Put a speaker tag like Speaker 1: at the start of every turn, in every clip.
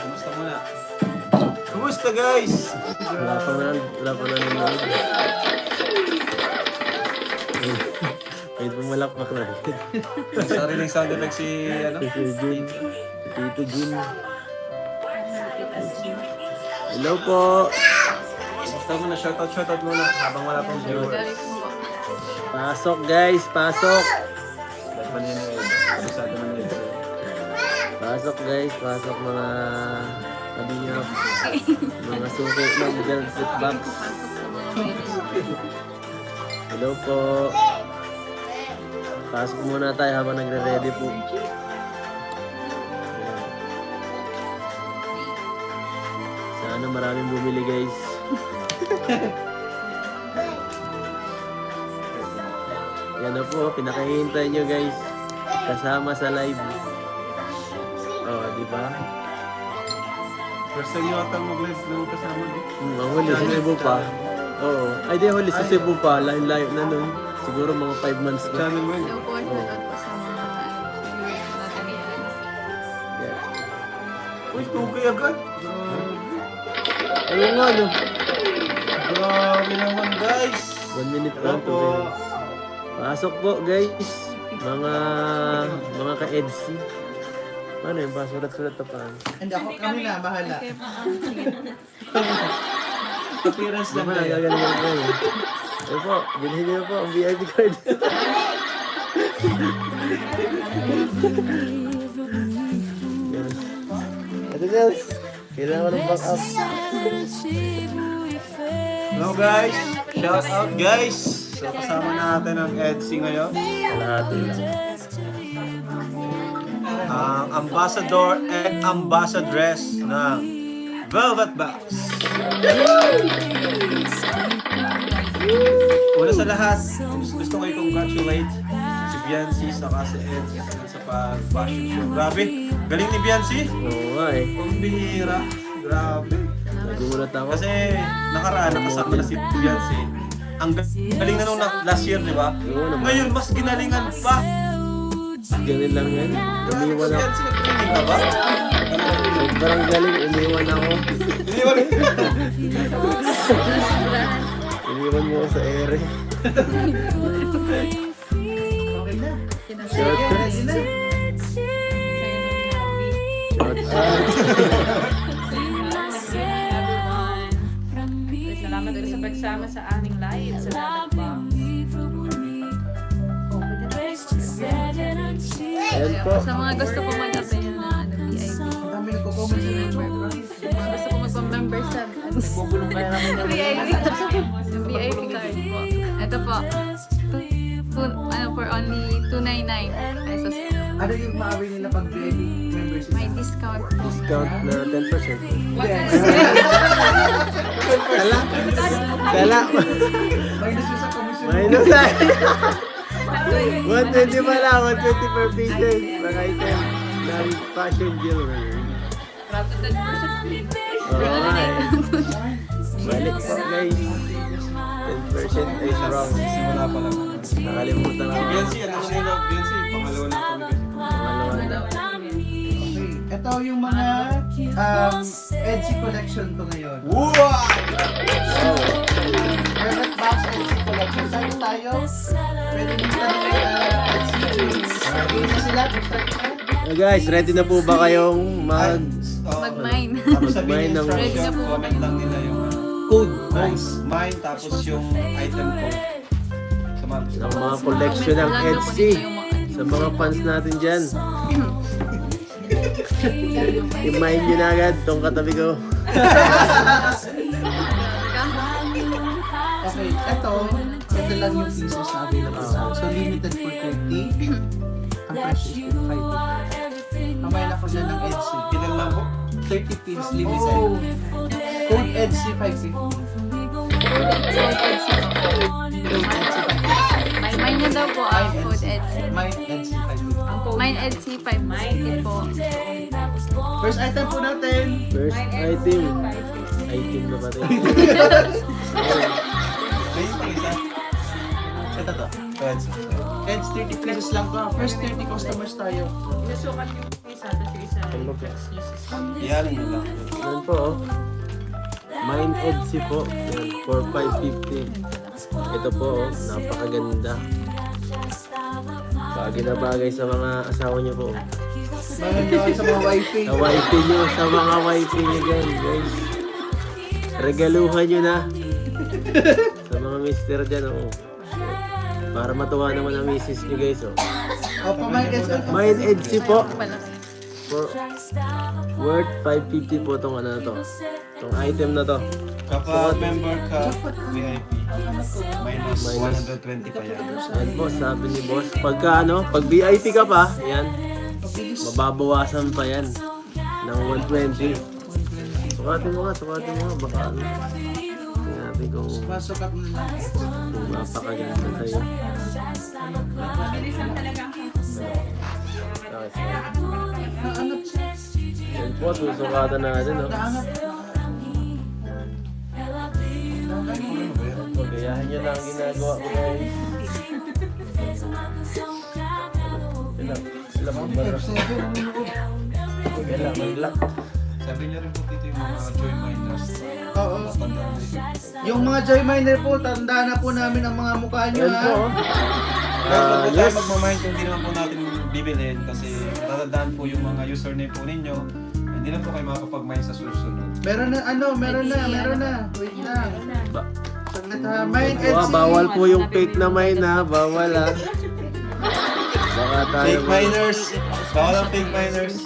Speaker 1: Kumusta muna? Kumusta guys?
Speaker 2: Wala pa nanonood. Wait, pumalakpak na.
Speaker 1: Sariling sound effect si ano?
Speaker 2: Si Jun. Tito Jun. Hello po.
Speaker 1: Kumusta muna? Shoutout muna habang wala pang viewer.
Speaker 2: Pasok guys, pasok.
Speaker 1: Ba't man yun yung kabisado man yun?
Speaker 2: Pasok guys, pasok mga kabinap. Mga suki ng girls at box. Hello po. Pasok muna tayo habang nagre-ready po. Sana maraming bumili guys. Yan na po, pinakahihintay nyo guys. Kasama sa live. Oh, di ba?
Speaker 1: First time nyo atang mag-live na kasama din.
Speaker 2: Ang huli sa Cebu pa. Oo. Ay, di huli sa Cebu pa. Layo na nun. Siguro mga 5 months na.
Speaker 1: Channel mo yun.
Speaker 3: Hello po, shoutout po sa mga viewers natin yan.
Speaker 2: Yeah.
Speaker 1: Uy, 2K agad.
Speaker 2: Ayun nga, no?
Speaker 1: Grabe naman guys.
Speaker 2: 1 minute
Speaker 1: Hello
Speaker 2: lang
Speaker 1: po.
Speaker 2: to. Pasok po, guys. Mga ka-EDC. Paano yung pasulat-sulat na pa?
Speaker 4: Hindi ako, kami na, bahala.
Speaker 3: Okay po.
Speaker 4: Appearance lang
Speaker 2: Diba,
Speaker 4: tayo.
Speaker 2: gagaling ko eh. Ayun po, bilhin niyo po ang VIP card. Yes. Ito guys, kailangan ko ng back up.
Speaker 1: Hello guys. Shout out guys. So kasama natin ang EDC ngayon.
Speaker 2: Kalahati lang.
Speaker 1: Ang ambassador and ambassadress ng Velvet Box. Una sa lahat, gusto ko i-congratulate si Biancy saka si Ed sa pag-fashion show. Grabe, galing ni Biancy.
Speaker 2: Oo nga eh.
Speaker 1: Pambihira. Grabe.
Speaker 2: Nagulat ako.
Speaker 1: Kasi nakaraan nakasama na si Biancy. Ang galing na nung last year, di ba?
Speaker 2: Oo naman.
Speaker 1: Ngayon, mas ginalingan pa.
Speaker 2: Ganun lang yan. Umiwan ako.
Speaker 1: Biancy, nag-training ka ba?
Speaker 2: Sobrang galing, umiwan ako.
Speaker 1: Iniwan.
Speaker 2: Iniwan mo ako sa ere.
Speaker 4: Okay na.
Speaker 2: Shout
Speaker 4: Ready na.
Speaker 2: out.
Speaker 5: Salamat po sa pagsama sa aming live. Salamat po.
Speaker 2: Ayan po.
Speaker 3: Sa mga gusto po mag-apply na VIP.
Speaker 4: Ang dami nagko-comment sa member ko.
Speaker 3: Gusto po magpa-member sa
Speaker 4: Bubulong kaya naman yung
Speaker 3: VIP card po. Ito po. For only 299 pesos.
Speaker 4: Ano yung maawi nila pag VIP membership?
Speaker 3: May discount po.
Speaker 2: Discount na 10%.
Speaker 4: Kala?
Speaker 2: Kala.
Speaker 4: Minus yun sa commission.
Speaker 2: Minus ay. 120 pala. 120 per pieces. Mga item ng fashion jewelry. Oo nga eh. Balik po guys. 10% is wrong.
Speaker 1: Simula pa lang.
Speaker 2: Nakalimutan ako.
Speaker 1: Biancy, ano na yun? Biancy, pangalawa na kami kasi.
Speaker 2: Pangalawa na.
Speaker 4: Okay. Ito yung mga EDC collection to ngayon.
Speaker 1: Wow!
Speaker 4: Velvet Box EDC collection. Saan tayo? Pwede nyo tanong EDC. Ready na sila? Start na?
Speaker 2: Guys, ready na po ba kayong
Speaker 3: Mag-mine.
Speaker 1: Tapos sabihin
Speaker 2: Mine ng-
Speaker 1: sa
Speaker 3: Ready na po
Speaker 1: comment lang nila yung
Speaker 4: Code.
Speaker 1: nice. Mine, tapos yung item code. Sa
Speaker 2: ng mga collection ng Etsy sa mga fans natin dyan? I-mind nyo na agad tong katabi ko.
Speaker 4: Okay, ito lang yung pieces na available sa So, limited for 30. Ang price is 5. Kamay na ko dyan ng EDC.
Speaker 1: Ilan lang po?
Speaker 4: 30 pieces limited. Code EDC 550. Code EDC 550.
Speaker 3: Mine niya daw po ang food Etsy.
Speaker 4: Mine EDC 550.
Speaker 3: Mine Etsy 550 po.
Speaker 4: First item po natin.
Speaker 2: First item. Item na ba rin?
Speaker 1: May pang isa.
Speaker 4: Ito to.
Speaker 1: Pwede.
Speaker 4: EDC 30 pieces lang to. First 30 customers tayo.
Speaker 5: Nasukat yung isa, tapos yung isa
Speaker 1: Iyan mo lang.
Speaker 2: Yan po, oh. Mind Edsy po. Yan, for 550. Ito po, oh. Napakaganda. Bagay na bagay sa mga asawa niyo po.
Speaker 4: Bagay nyo sa mga wifi.
Speaker 2: Sa wifi niyo, sa mga wifi niyo dyan, guys. Regaluhan niyo na. Sa mga mister dyan, oh. Para matuwa naman ang misis niyo, guys, oh.
Speaker 4: Opo, Mind Edsy.
Speaker 2: Mind Edsy po. For worth 550 po itong ano na to. Itong item na to.
Speaker 1: Kapag member ka, VIP, minus 120 pa yan.
Speaker 2: Ayan po, sabi ni boss. Pagka ano, pag VIP ka pa, ayan, mababawasan pa yan ng 120. Sukatin mo nga, baka ano. Tingnan natin kung
Speaker 4: Pasukat mo na.
Speaker 2: mapakaganda sa'yo.
Speaker 5: Bilisan talaga ang
Speaker 4: Naanap siya.
Speaker 2: Ayan po, susukatan natin, no?
Speaker 4: Naanap.
Speaker 2: Pagayahan nyo lang ang ginagawa ko, guys. Ilang ba na? Kailan, mag-lock.
Speaker 1: Sabi niya rin po dito yung mga joy miners.
Speaker 4: Oo.
Speaker 1: Matandaan dito.
Speaker 4: Yung mga Joy Miner po, tanda na po namin ang mga mukha nyo,
Speaker 2: Ayan
Speaker 4: ha?
Speaker 2: po, oh.
Speaker 1: Guys, wag po tayo
Speaker 2: Yes.
Speaker 1: magmamind kung hindi naman po natin bibilhin kasi tatandaan po yung mga username po ninyo. Hindi na po kayo makapag-mind sa susunod.
Speaker 4: Meron na, meron na. Wait lang.
Speaker 2: Ba-
Speaker 4: Saglit ha. Mind
Speaker 2: Wow,
Speaker 4: Edsy.
Speaker 2: bawal po yung fake na mine, ha? Bawal, ha? Baka tayo
Speaker 1: Fake miners! Bawal ang fake miners!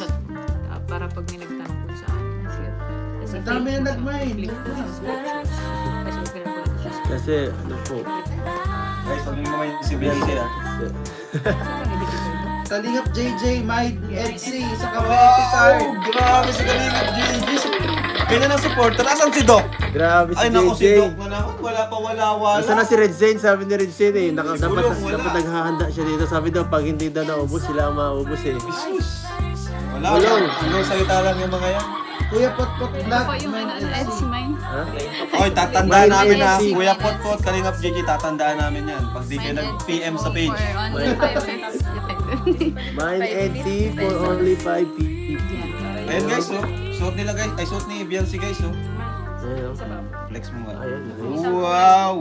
Speaker 5: para pag may nagtanong kung saan. Kasi
Speaker 4: Ang dami na nag-mine.
Speaker 5: click po sa scriptures. Kasi open na po natin siya.
Speaker 2: Kasi, ano po,
Speaker 1: Guys, huwag niyo mamind si Beyonce ah.
Speaker 4: Kalingap JJ, Mind Edsy, sa
Speaker 1: Wow!
Speaker 4: Cavite Card.
Speaker 1: Grabe si Kalingap JJ! Ganyan ang supporter. Nasaan si Doc?
Speaker 2: grabe si
Speaker 1: Ay naku, si
Speaker 2: JJ.
Speaker 1: Doc na naman. Wala.
Speaker 2: Asa na si Red Zane? Sabi ni Red Zane eh. Dapat,
Speaker 1: Gulong, wala.
Speaker 2: dapat naghahanda siya dito. Sabi daw, pag hindi daw naubos, sila ang maubos eh.
Speaker 1: Jesus! Wala.
Speaker 2: Gulong.
Speaker 1: Anong salita lang yung mga yan?
Speaker 4: Kuya Potpot Vlog,
Speaker 3: Ako yung
Speaker 4: Mind
Speaker 3: ano,
Speaker 4: Edsy.
Speaker 3: Etsy mine.
Speaker 2: Ha?
Speaker 1: Oy, tatandaan
Speaker 2: Mind
Speaker 1: namin na.
Speaker 2: Edsy.
Speaker 1: Kuya Potpot, Kalingap JJ, tatandaan namin yan. Pag di kayo nag-PM sa page.
Speaker 3: For only 5
Speaker 2: Mine Etsy for only 550.
Speaker 1: Ayun guys, oh. Suot nila guys. Ay, suot ni Beyonce guys, oh.
Speaker 2: Ayun, oh.
Speaker 1: Flex mo nga.
Speaker 2: Ayun,
Speaker 1: Wow!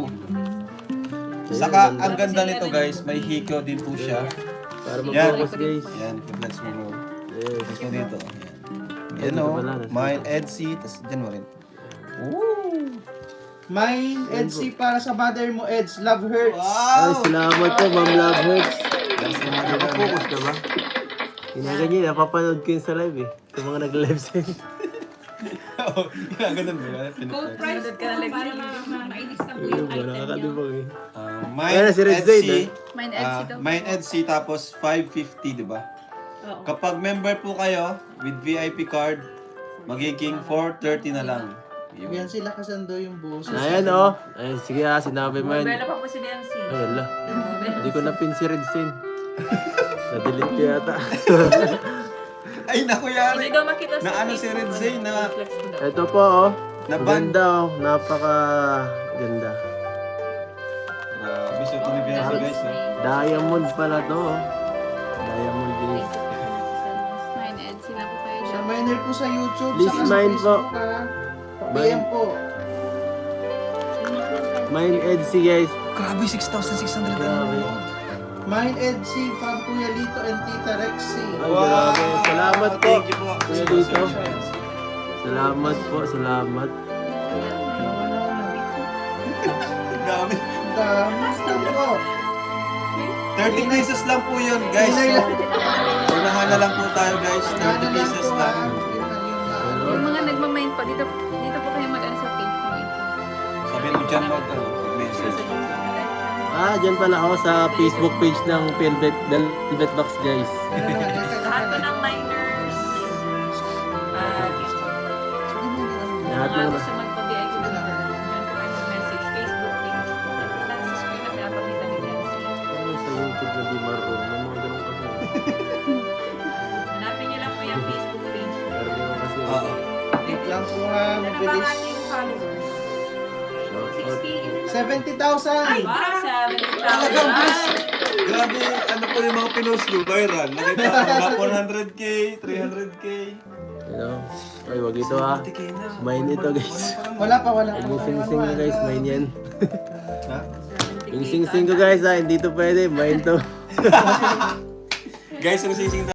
Speaker 1: Saka,
Speaker 2: Ayun,
Speaker 1: ang ganda nito guys, may hikaw din po siya.
Speaker 2: Para
Speaker 1: Yan.
Speaker 2: mag-focus guys.
Speaker 1: Yan, flex mo bro.
Speaker 2: Yes.
Speaker 1: Flex mo dito. Yan. Yan
Speaker 2: Dito
Speaker 1: oh.
Speaker 2: pala,
Speaker 1: Mind Edsy, tas dyan mo rin. Woo!
Speaker 4: Mind Edsy para sa mother mo, Eds. Love hurts.
Speaker 2: Ay,
Speaker 1: Wow!
Speaker 2: salamat po, Ma'am Love Hurts.
Speaker 1: That's the mother
Speaker 2: Nakafocus ka ba? Ginaganyan, napapanood ko yun sa live eh. Sa mga nag-live sa'yo.
Speaker 1: Oo, ginaganon mo yan.
Speaker 5: Gold price po para mainis na po
Speaker 2: Ayun
Speaker 5: yung
Speaker 2: ba,
Speaker 5: item
Speaker 2: nakakadibang eh.
Speaker 1: Mind
Speaker 2: Ayan, si Red Zane,
Speaker 1: Edsy.
Speaker 3: Mind Edsy daw.
Speaker 1: Mind Edsy tapos 550, di ba?
Speaker 5: Oo.
Speaker 1: Kapag member po kayo with VIP card, magiging 430 na lang. Yun.
Speaker 4: Yan sila kasando yung boses.
Speaker 2: Ayan oh. Ayan, sige ah, sinabi mo
Speaker 5: Bella
Speaker 2: yan.
Speaker 5: pa po si Beyonce.
Speaker 2: Ayun la. Hindi ko napin si Red Zane. Na-delete ko yata.
Speaker 1: Ay, naku
Speaker 5: Hindi
Speaker 1: yari.
Speaker 5: daw makita sa
Speaker 1: Na ano si Red Zane na
Speaker 5: flex mo daw.
Speaker 2: Ito po oh.
Speaker 1: Naban.
Speaker 2: Ganda oh. Napaka ganda.
Speaker 1: Grabe, suot ni Beyonce guys. Oh.
Speaker 2: Diamond pala to oh. Diamond guys.
Speaker 3: Mind Edsy na po kayo
Speaker 4: Sa
Speaker 3: dyan.
Speaker 4: miner po sa YouTube,
Speaker 2: Please
Speaker 4: saka sa
Speaker 2: mine po.
Speaker 4: Facebook ha. PM po.
Speaker 2: Mine Edsy guys.
Speaker 1: Grabe, 6,600
Speaker 2: Grabe.
Speaker 4: Mind Edsy from Kuya Lito and Tita Rexy.
Speaker 2: Ay, grabe. Salamat po.
Speaker 1: Thank you po.
Speaker 2: Kuya Lito. Salamat po, salamat.
Speaker 1: Grabe.
Speaker 4: Kamusta po?
Speaker 1: 30 pesos lang po yun, guys.
Speaker 4: Inay lang.
Speaker 1: Unahan na lang po tayo, guys. 30 pesos
Speaker 4: po,
Speaker 1: lang.
Speaker 4: ha.
Speaker 3: Yung mga nagmamind po, dito po kayo mag-ano sa page po ito.
Speaker 1: Sabihin mo dyan mag-message.
Speaker 2: Ah, dyan pala ako sa Facebook page ng Velvet Box guys.
Speaker 5: Lahat po ng miners.
Speaker 2: Lahat
Speaker 5: Mga
Speaker 2: ng
Speaker 5: gusto magpa-VIP na number. Diyan po kayo mag-message. Facebook page po. Lahat sa screen na pinapakita ni Beyonce.
Speaker 2: ano sa YouTube na di marunong. May mga ganun kasi.
Speaker 5: Hanapin niyo lang po yung Facebook page.
Speaker 2: Pero ganun kasi.
Speaker 1: Oo.
Speaker 4: Wait lang po ha,
Speaker 5: Ano ba ang
Speaker 4: mabilis.
Speaker 5: ating followers?
Speaker 2: Shout out.
Speaker 5: 60.
Speaker 4: 70,000!
Speaker 5: Wow, 70,000.
Speaker 1: Talagang, Chris. Grabe, ano po yung mga pinost nyo, viral. Nakita ko na 400k, 300k.
Speaker 2: Ano? Ay, wag ito ha.
Speaker 1: 70k na.
Speaker 2: Mine ito guys.
Speaker 4: Wala pa.
Speaker 2: Yung sing-sing ko guys, mine yan.
Speaker 1: Ha?
Speaker 2: Yung sing-sing ko guys ha, hindi to pwede, mine to.
Speaker 1: Guys, yung sising